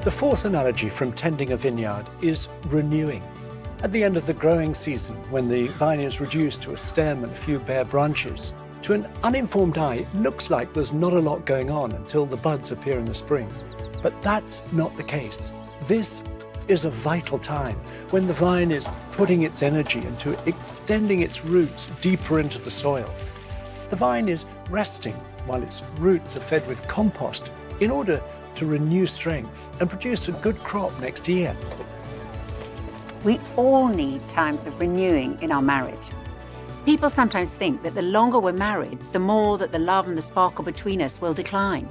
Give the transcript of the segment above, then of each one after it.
The fourth analogy from tending a vineyard is renewing. At the end of the growing season, when the vine is reduced to a stem and a few bare branches, to an uninformed eye, it looks like there's not a lot going on until the buds appear in the spring. But that's not the case. This is a vital time when the vine is putting its energy into extending its roots deeper into the soil. The vine is resting while its roots are fed with compost in order to renew strength and produce a good crop next year. We all need times of renewing in our marriage. People sometimes think that the longer we're married, the more that the love and the sparkle between us will decline.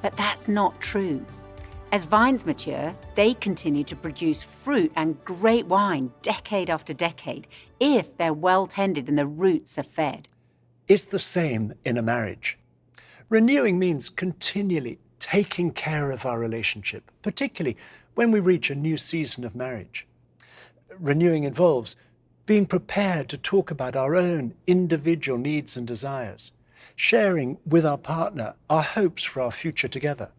But that's not true. As vines mature, they continue to produce fruit and great wine decade after decade if they're well tended and the roots are fed. It's the same in a marriage. Renewing means continually taking care of our relationship, particularly when we reach a new season of marriage. Renewing involves being prepared to talk about our own individual needs and desires, sharing with our partner our hopes for our future together.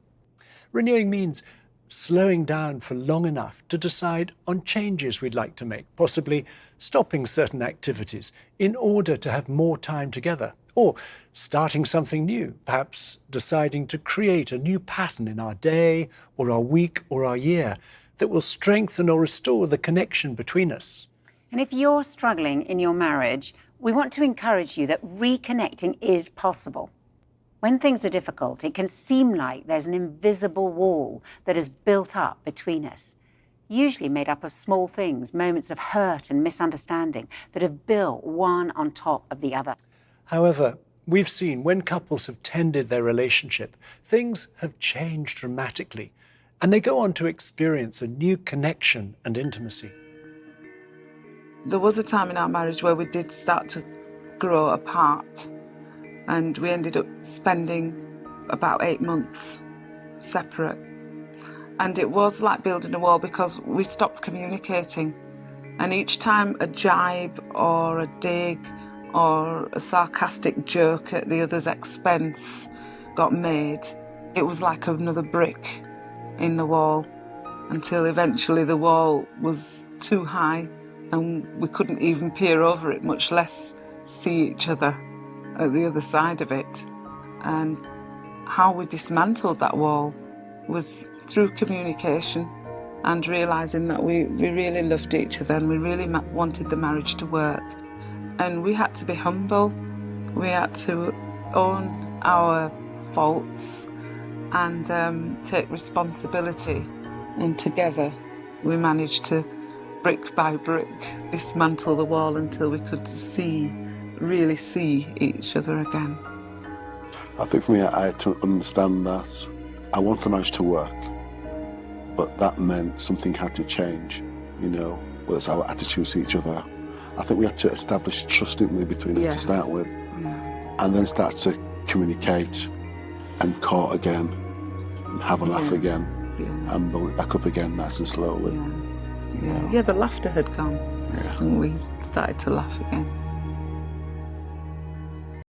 Renewing means slowing down for long enough to decide on changes we'd like to make, possibly stopping certain activities in order to have more time together, or starting something new, perhaps deciding to create a new pattern in our day or our week or our year that will strengthen or restore the connection between us. And if you're struggling in your marriage, we want to encourage you that reconnecting is possible. When things are difficult, it can seem like there's an invisible wall that is built up between us, usually made up of small things, moments of hurt and misunderstanding that have built one on top of the other. However, we've seen when couples have tended their relationship, things have changed dramatically, and they go on to experience a new connection and intimacy. There was a time in our marriage where we did start to grow apart, and we ended up spending about 8 months separate. And it was like building a wall because we stopped communicating. And each time a jibe or a dig or a sarcastic joke at the other's expense got made, it was like another brick in the wall, until eventually the wall was too high and we couldn't even peer over it, much less see each other at the other side of it. And how we dismantled that wall was through communication and realising that we really loved each other and we really wanted the marriage to work. And we had to be humble, we had to own our faults and take responsibility. And together we managed to, brick by brick, dismantle the wall until we could really see each other again. I think for me, I had to understand that I want the marriage to work, but that meant something had to change, whether it's our attitudes to each other. I think we had to establish trust, didn't we, between us to start with, and then start to communicate and court again, and have a laugh again, and build it back up again nice and slowly. Yeah, the laughter had gone, and we started to laugh again.